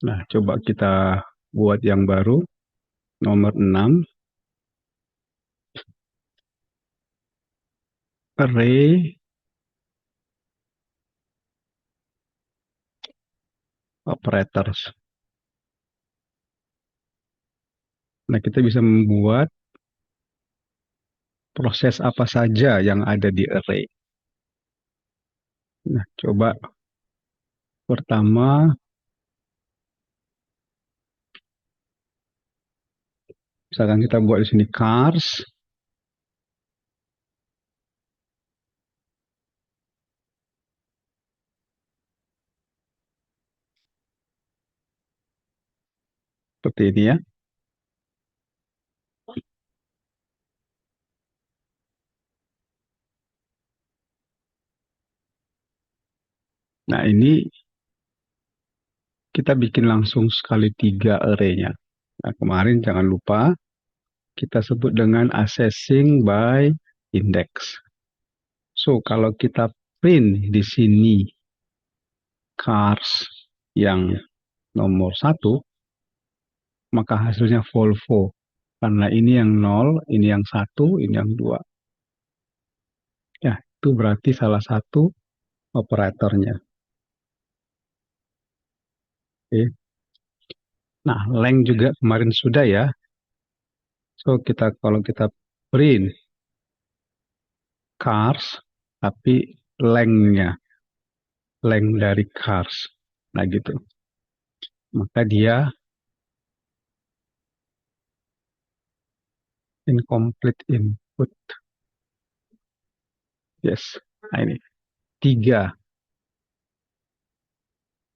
Nah, coba kita buat yang baru, nomor 6, array operators. Nah, kita bisa membuat proses apa saja yang ada di array. Nah, coba pertama, misalkan kita buat di sini cars, seperti ini ya. Nah, ini kita bikin langsung sekali 3 array-nya. Nah, kemarin jangan lupa kita sebut dengan accessing by index. So, kalau kita print di sini cars yang nomor 1, maka hasilnya Volvo. Karena ini yang 0, ini yang 1, ini yang 2. Ya, itu berarti salah satu operatornya. Oke. Nah, length juga kemarin sudah ya. So, kalau kita print cars, tapi length-nya, length dari cars. Nah, gitu. Maka dia incomplete input. Yes. Nah, ini 3,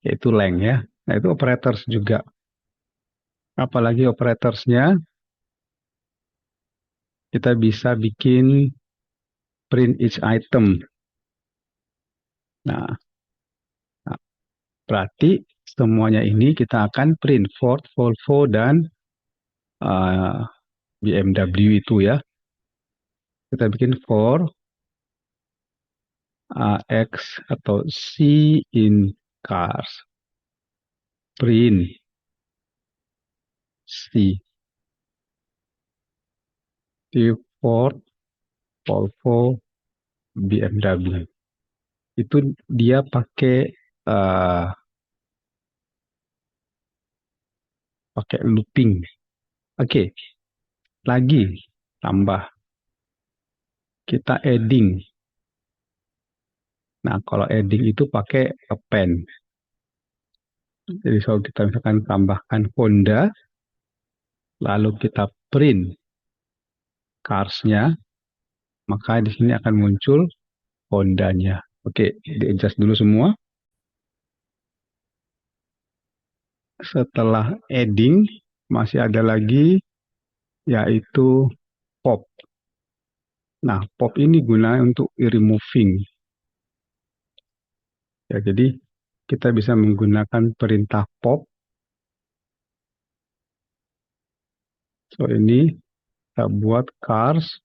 yaitu length ya. Nah, itu operators juga. Apalagi operatorsnya, kita bisa bikin print each item. Nah, berarti semuanya ini kita akan print Ford, Volvo, dan uh, BMW itu ya. Kita bikin for X atau C in cars. Print C. Di Ford, Volvo, BMW. Itu dia pakai pakai looping. Oke, lagi tambah kita adding. Nah, kalau adding itu pakai append. Jadi kalau kita misalkan tambahkan Honda, lalu kita print cars-nya, maka di sini akan muncul Honda-nya. Oke, di-adjust dulu semua. Setelah adding, masih ada lagi, yaitu pop. Nah, pop ini guna untuk removing. Ya, jadi kita bisa menggunakan perintah pop. So, ini kita buat cars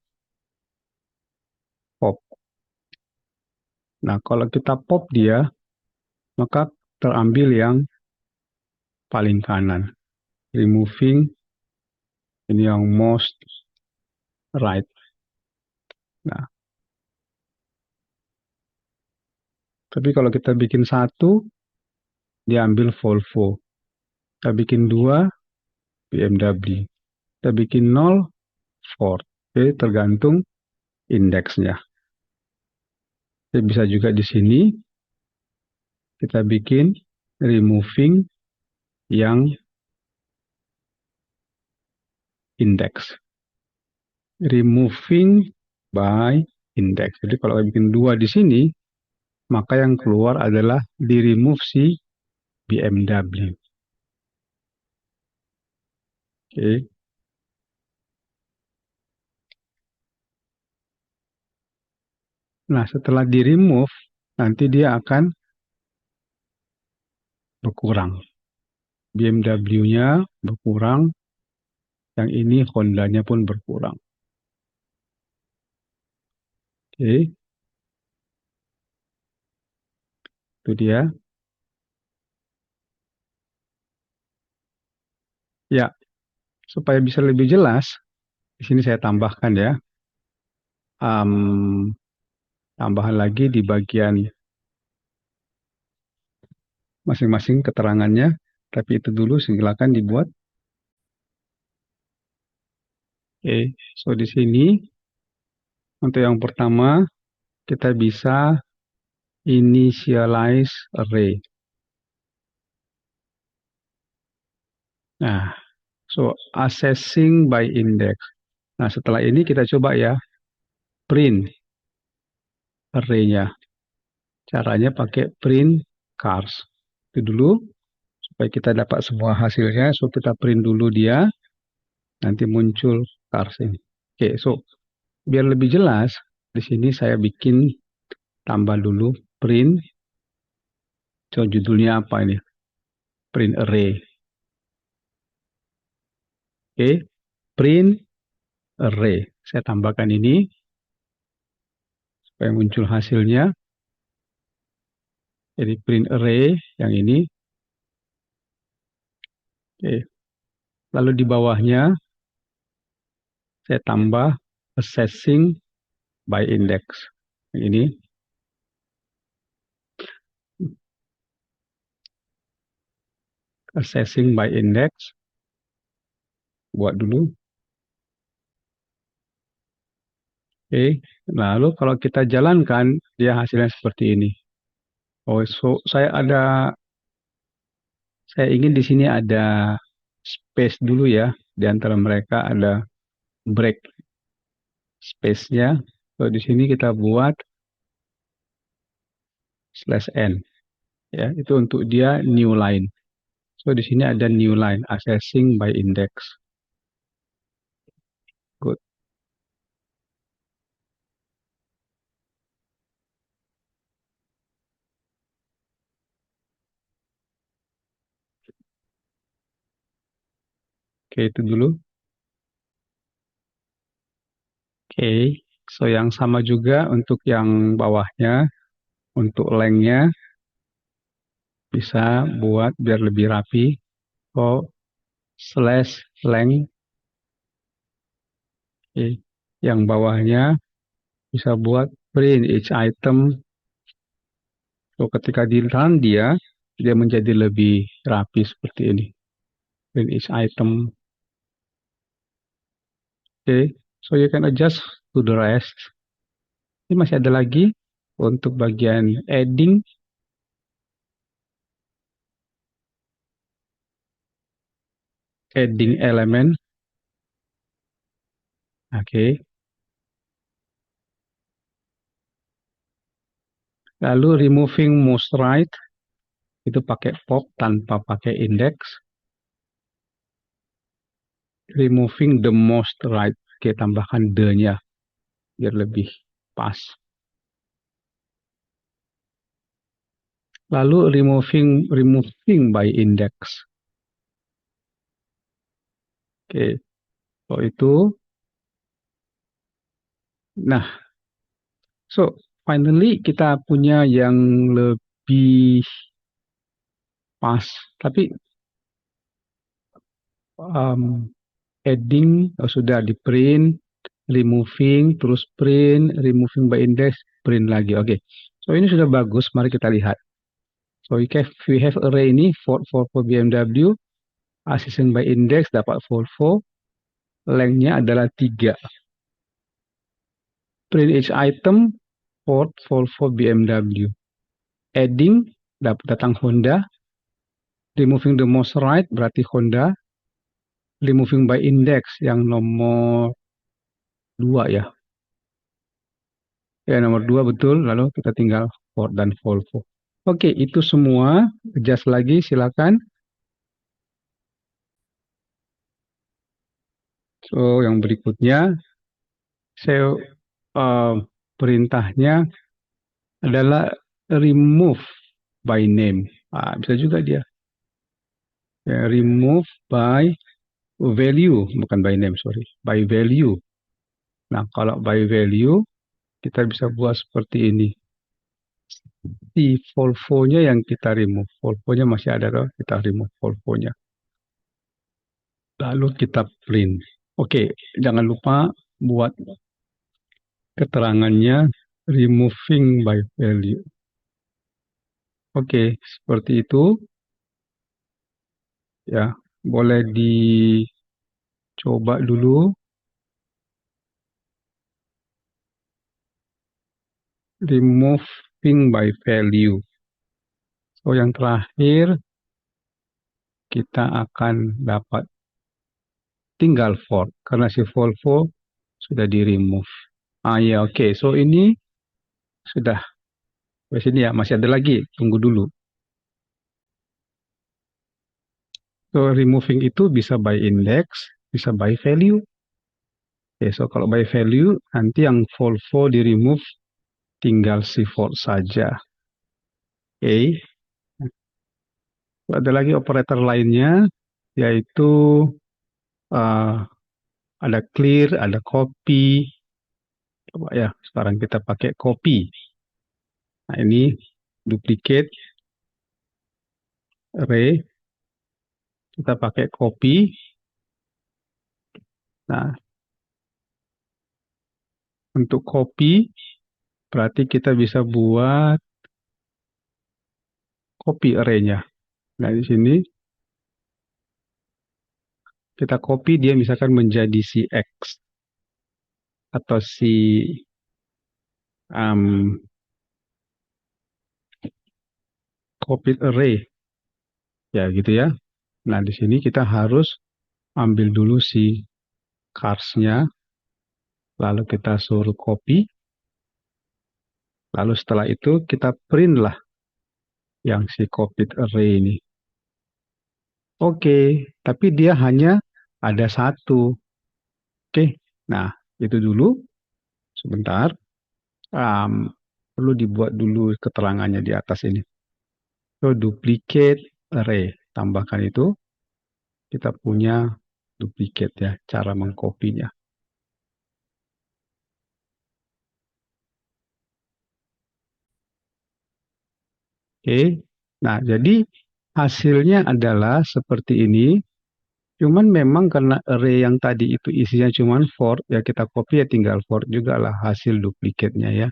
pop. Nah, kalau kita pop dia, maka terambil yang paling kanan. Removing, ini yang most right. Nah, tapi kalau kita bikin 1, diambil Volvo. Kita bikin 2, BMW. Kita bikin 0, Ford. Oke, tergantung indeksnya. Jadi bisa juga di sini kita bikin removing yang index. Removing by index. Jadi kalau bikin 2 di sini, maka yang keluar adalah di remove si BMW. Oke. Nah, setelah di remove, nanti dia akan berkurang. BMW-nya berkurang, yang ini Honda-nya pun berkurang. Oke, itu dia. Ya, supaya bisa lebih jelas, di sini saya tambahkan ya, Am, tambahan lagi di bagian masing-masing keterangannya. Tapi itu dulu silakan dibuat. Oke, so di sini untuk yang pertama kita bisa initialize array. Nah, so accessing by index. Nah, setelah ini kita coba ya print array-nya. Caranya pakai print cars. Itu dulu supaya kita dapat semua hasilnya. So kita print dulu dia, nanti muncul cars ini. Oke, so biar lebih jelas, di sini saya bikin tambah dulu print. So judulnya apa ini? Print array. Oke, print array. Saya tambahkan ini supaya muncul hasilnya. Jadi print array yang ini. Oke. Lalu di bawahnya saya tambah accessing by index. Yang ini accessing by index. Buat dulu. Oke. Lalu kalau kita jalankan dia hasilnya seperti ini. Oh, so saya ingin di sini ada space dulu ya. Di antara mereka ada break space-nya. So di sini kita buat /n ya, itu untuk dia new line. So di sini ada new line accessing by index. Good. Oke, itu dulu. Oke, so yang sama juga untuk yang bawahnya, untuk length-nya bisa buat biar lebih rapi. Oh, /length. Oke. Yang bawahnya bisa buat print each item. So ketika di run dia menjadi lebih rapi seperti ini. Print each item. Oke, so you can adjust to the rest. Ini masih ada lagi untuk bagian adding element. Oke. Lalu removing most right itu pakai pop tanpa pakai index. Removing the most right. Oke, tambahkan the-nya biar lebih pas. Lalu removing by index. Oke, so itu. Nah, so finally kita punya yang lebih pas. Tapi adding sudah di print, removing, terus print, removing by index, print lagi. Oke, so ini sudah bagus. Mari kita lihat. So we have array ini 444 BMW, accessing by index dapat 44, length-nya adalah 3. Print each item 444 BMW. Adding datang Honda, removing the most right berarti Honda, removing by index yang nomor 2 ya. Ya, nomor 2 betul, lalu kita tinggal Ford dan Volvo. Oke, itu semua. Adjust lagi, silakan. So, yang berikutnya, saya perintahnya adalah remove by name. Bisa juga dia. Ya, remove by value, bukan by name, sorry. By value. Nah, kalau by value, kita bisa buat seperti ini. Di Volvo-nya yang kita remove. Volvo-nya masih ada, loh. Kita remove Volvo-nya. Oke, so ini sudah bagus. Mari kita lihat. So, yang berikutnya, saya perintahnya adalah remove by name. Bisa juga dia. Remove by value. Nah, kalau by value, kita bisa buat seperti ini. Di Volvo-nya yang kita remove. Volvo-nya masih ada, loh. Kita remove Volvo-nya. lalu kita print. Oke, jangan lupa buat keterangannya removing by value. Oke, seperti itu ya. Boleh dicoba dulu. Removing by value. So, yang terakhir kita akan dapat tinggal Ford karena si Volvo sudah di remove. Ya, oke. So, ini sudah. Di sini ya, masih ada lagi. Tunggu dulu. So, removing itu bisa by index, bisa by value. Oke, so kalau by value, nanti yang Volvo di remove tinggal si Ford saja. Oke. Ada lagi operator lainnya, yaitu uh, ada clear, ada copy. Coba ya, sekarang kita pakai copy. Nah, ini duplicate array. Kita pakai copy. Nah, untuk copy, berarti kita bisa buat copy array-nya. Nah, di sini kita copy dia misalkan menjadi si X atau si um, copied array. Ya, gitu ya. Nah, di sini kita harus ambil dulu si cars-nya, lalu kita suruh copy, lalu setelah itu kita print lah yang si copied array ini. Oke, tapi dia hanya ada satu. Oke, nah itu dulu. Sebentar, perlu dibuat dulu keterangannya di atas ini. So, duplicate array, tambahkan itu, kita punya duplicate ya, cara mengkopinya. Oke, nah jadi hasilnya adalah seperti ini. Cuman memang karena array yang tadi itu isinya cuman for, ya kita copy ya tinggal for juga lah hasil duplicate-nya ya.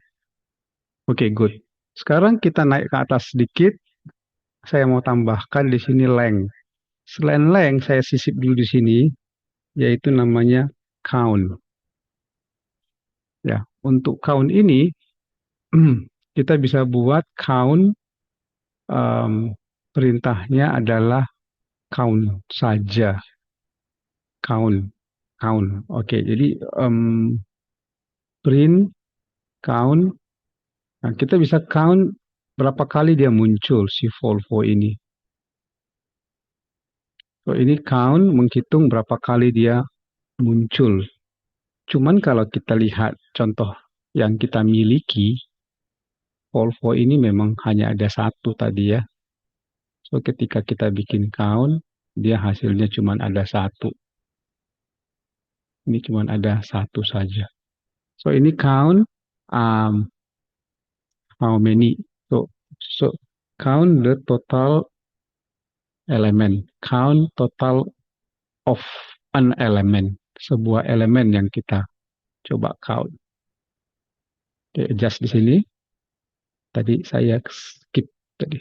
Oke, good. Sekarang kita naik ke atas sedikit. Saya mau tambahkan di sini length. Selain length, saya sisip dulu di sini, yaitu namanya count. Ya, untuk count ini kita bisa buat count, perintahnya adalah count saja. Count, count. Oke, jadi print count. Nah, kita bisa count berapa kali dia muncul si Volvo ini. So, ini count menghitung berapa kali dia muncul. Cuman kalau kita lihat contoh yang kita miliki, Volvo ini memang hanya ada satu tadi ya. So, ketika kita bikin count, dia hasilnya cuma ada satu. Ini cuma ada satu saja. So, ini count how many. So count the total element. Count total of an element. Sebuah elemen yang kita coba count. Oke, adjust di sini. Tadi saya skip tadi.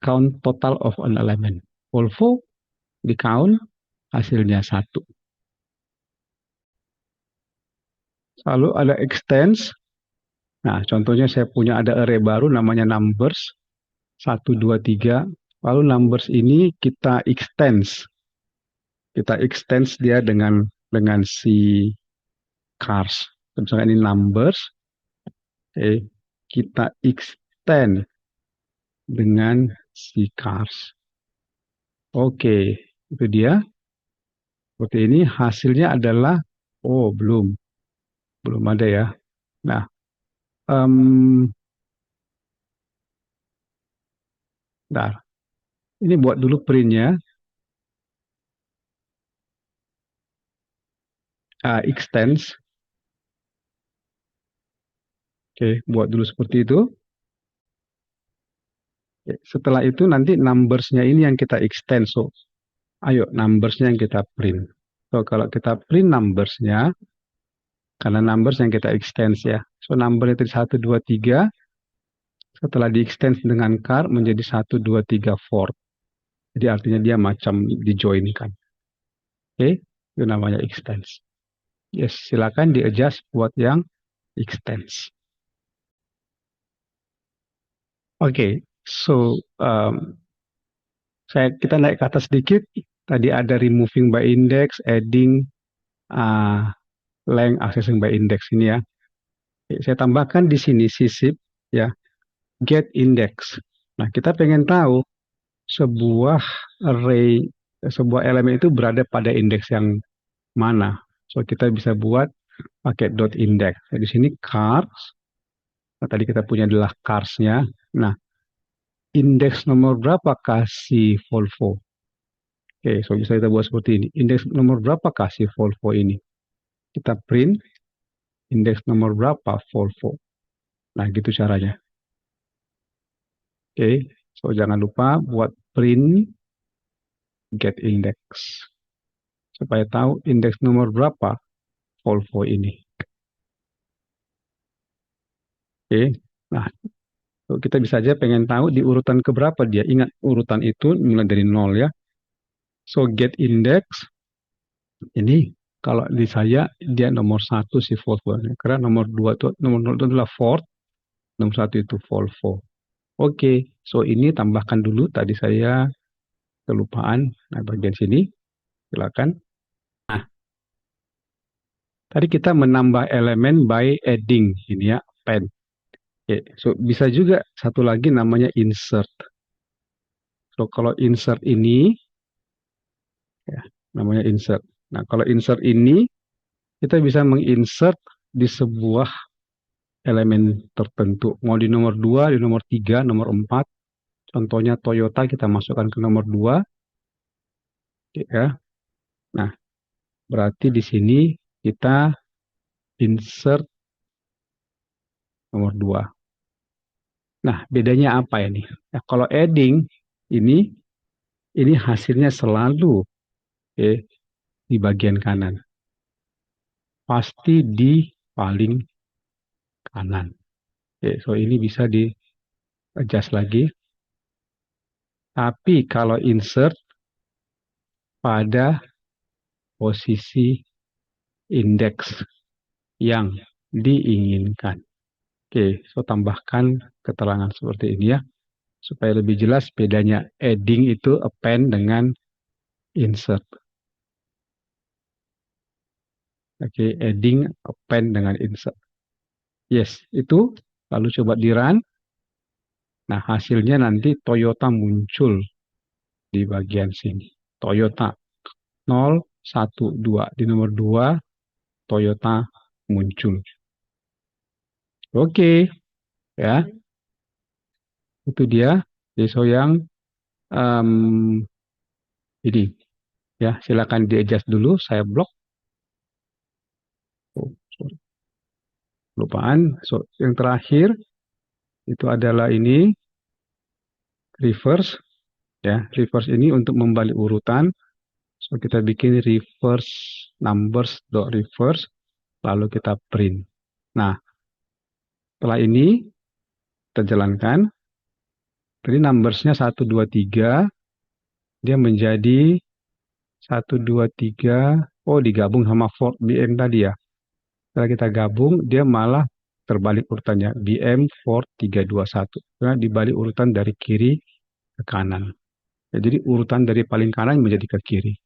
Count total of an element. Volvo di count hasilnya satu. Lalu ada extends. Nah, contohnya saya punya ada array baru namanya numbers. 1, 2, 3. Lalu numbers ini kita extends. Kita extends dia dengan si cars. Misalnya ini numbers. Kita extend dengan si cars. Oke, itu dia. Seperti ini hasilnya adalah, oh belum ada ya. Nah, bentar. Ini buat dulu printnya. Extends. Oke, buat dulu seperti itu. Oke, setelah itu nanti numbersnya ini yang kita extend. So, Ayo, numbersnya yang kita print. So, kalau kita print numbersnya, karena numbers yang kita extend ya. So, number itu 1, 2, 3. Setelah di extend dengan char menjadi 1, 2, 3, 4. Jadi artinya dia macam dijoinkan. Oke, itu namanya extends. Yes, silakan di-adjust buat yang extends. Oke, so kita naik ke atas sedikit. Tadi ada removing by index, adding, uh, length, accessing by index ini ya. Oke, saya tambahkan di sini sisip ya, get index. Nah, kita pengen tahu sebuah array, sebuah elemen itu berada pada indeks yang mana. So, kita bisa buat pakai dot index. Nah, di sini cars. Nah, tadi kita punya adalah cars-nya. Nah, indeks nomor berapa kasih Volvo? Oke, so bisa kita buat seperti ini. Indeks nomor berapa kasih Volvo ini? Kita print indeks nomor berapa Volvo. Nah, gitu caranya. Oke, so jangan lupa buat print get index. Supaya tahu indeks nomor berapa Volvo ini. Oke, nah so kita bisa aja pengen tahu di urutan keberapa dia. Ingat, urutan itu mulai dari 0 ya. So, get index ini kalau di saya dia nomor 1 si Volvo. Karena nomor 2 itu nomor 0 itu adalah Ford, nomor 1 itu Volvo. Oke, so ini tambahkan dulu tadi saya kelupaan. Nah, bagian sini silakan. Nah, tadi kita menambah elemen by adding ini ya, pen. Oke, so bisa juga satu lagi namanya insert. So kalau insert ini ya, namanya insert. Nah, kalau insert ini kita bisa menginsert di sebuah elemen tertentu. Mau di nomor 2, di nomor 3, nomor 4. Contohnya Toyota kita masukkan ke nomor 2. Ya. Nah, berarti di sini kita insert nomor 2. Nah, bedanya apa ini? Ya, kalau adding ini hasilnya selalu di bagian kanan. Pasti di paling kanan. So ini bisa di adjust lagi. Tapi kalau insert pada posisi indeks yang diinginkan. Oke, so tambahkan keterangan seperti ini ya, supaya lebih jelas bedanya adding itu append dengan insert. Oke, adding append dengan insert. Yes, itu lalu coba di run. Nah, hasilnya nanti Toyota muncul di bagian sini. Toyota 012 di nomor 2 Toyota muncul. Oke, ya. Itu dia ISO yang um, ini ya, silakan di adjust dulu, saya blok. Oh, sorry. Lupaan. So, yang terakhir itu adalah ini reverse ya. Reverse ini untuk membalik urutan. So, kita bikin reverse numbers dot reverse lalu kita print. Nah, setelah ini kita jalankan. Tadi numbersnya 1 2 3, dia menjadi 1 2 3. Oh, digabung sama Ford BM tadi ya. Setelah kita gabung, dia malah terbalik urutannya. BM Ford 321. Karena dibalik urutan dari kiri ke kanan. Ya, jadi urutan dari paling kanan menjadi ke kiri.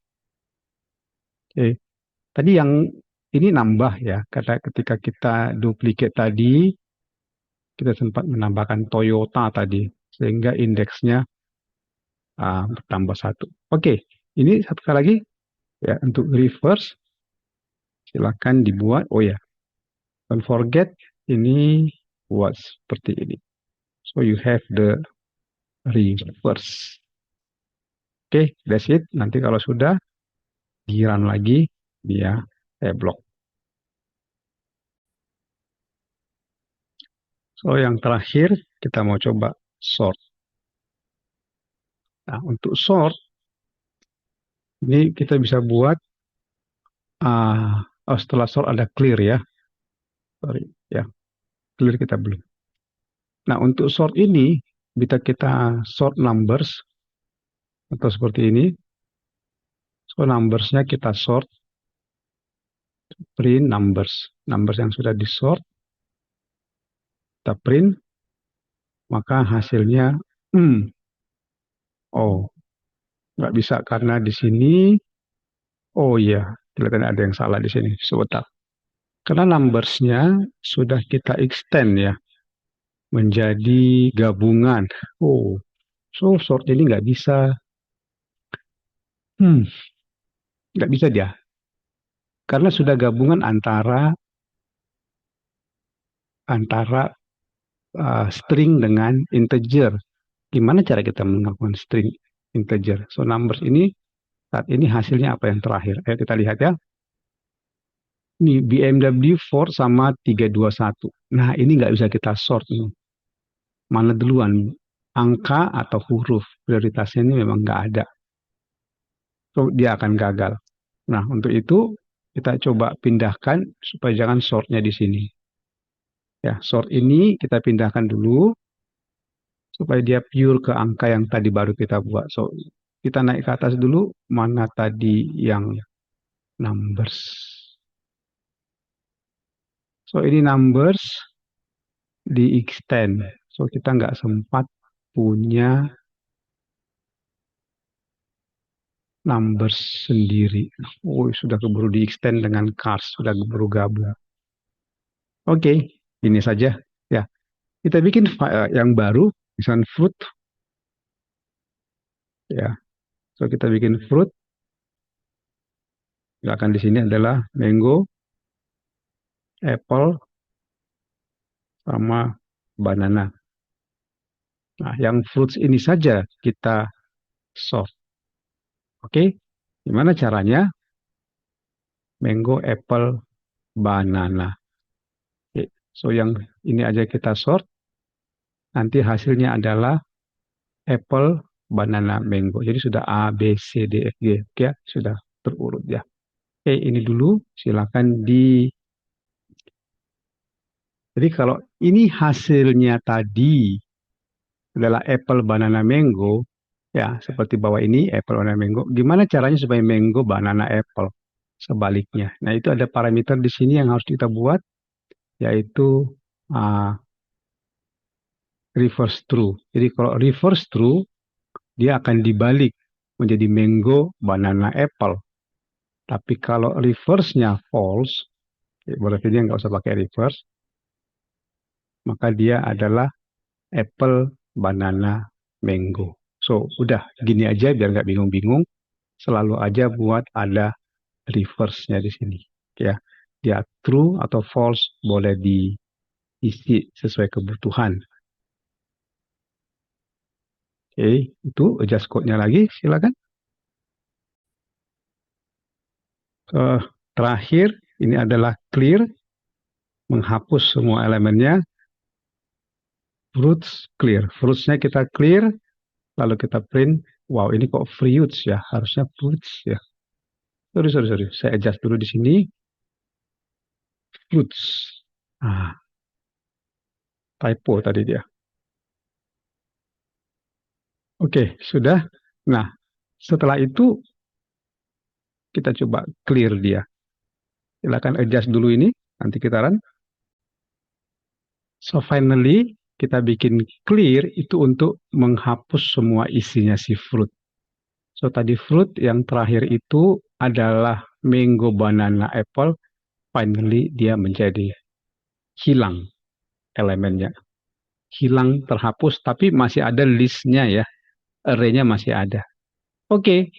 Oke. Tadi yang ini nambah ya. Kata ketika kita duplicate tadi, kita sempat menambahkan Toyota tadi. Sehingga indeksnya bertambah 1. Oke. Ini satu kali lagi. Ya, untuk reverse, silakan dibuat. Oh ya, don't forget ini buat seperti ini. So you have the reverse. Oke, that's it. Nanti kalau sudah di-run lagi, dia blok. So yang terakhir kita mau coba sort. Nah, untuk sort Ini kita bisa buat setelah sort ada clear ya. Sorry ya, clear kita belum. Nah, untuk sort ini bisa kita sort numbers atau seperti ini. So numbersnya kita sort, print numbers. Numbers yang sudah di sort kita print, maka hasilnya oh, nggak bisa karena di sini. Oh iya, kelihatan ada yang salah di sini. Sebentar. Karena numbersnya sudah kita extend ya menjadi gabungan. Oh, so sort ini nggak bisa. Hmm, nggak bisa dia. Karena sudah gabungan antara antara string dengan integer. Gimana cara kita melakukan string integer? So numbers ini saat ini hasilnya apa yang terakhir? Ayo kita lihat ya. Ini BMW 4 sama 321. Nah, ini nggak bisa kita sort nih. Mana duluan? Angka atau huruf? Prioritasnya ini memang nggak ada. So, dia akan gagal. Nah, untuk itu kita coba pindahkan supaya jangan sortnya di sini. Ya, sort ini kita pindahkan dulu supaya dia pure ke angka yang tadi baru kita buat. So, kita naik ke atas dulu. Mana tadi yang numbers? So, ini numbers di extend. So, kita nggak sempat punya numbers sendiri. Oh, sudah keburu di extend dengan cars, sudah keburu gabung. Oke, ini saja. Ya, kita bikin yang baru, misalnya fruit. Ya, so kita bikin fruit. Silakan di sini adalah mango, apple, sama banana. Nah, yang fruits ini saja kita solve. Oke, gimana caranya? Mango, apple, banana. Oke. So, yang ini aja kita sort. Nanti hasilnya adalah apple, banana, mango. Jadi sudah A, B, C, D, F, G. Oke, ya, sudah terurut ya. Oke, ini dulu. Silakan di. Jadi kalau ini hasilnya tadi adalah apple, banana, mango, ya seperti bawah ini apple, banana, mango. Gimana caranya supaya mango, banana, apple? Sebaliknya. Nah, itu ada parameter di sini yang harus kita buat, yaitu uh, reverse true. Jadi kalau reverse true, dia akan dibalik menjadi mango, banana, apple. Tapi kalau reverse-nya false, berarti dia nggak usah pakai reverse, maka dia adalah apple, banana, mango. So, udah gini aja biar nggak bingung-bingung. Selalu aja buat ada reverse-nya di sini. Ya, dia true atau false boleh diisi sesuai kebutuhan. Oke, itu adjust code-nya lagi, silakan. Terakhir, ini adalah clear, menghapus semua elemennya. Fruits clear, fruits-nya kita clear, lalu kita print. Wow, ini kok fruits ya, harusnya fruits ya. Sorry. Saya adjust dulu di sini. Fruits. Ah, typo tadi dia. Oke, sudah. Nah, setelah itu kita coba clear dia. Silakan adjust dulu ini, nanti kita run. So finally, kita bikin clear itu untuk menghapus semua isinya si fruit. So tadi fruit yang terakhir itu adalah mango, banana, apple. Finally dia menjadi hilang elemennya. Hilang terhapus tapi masih ada listnya ya. Array-nya masih ada. Oke.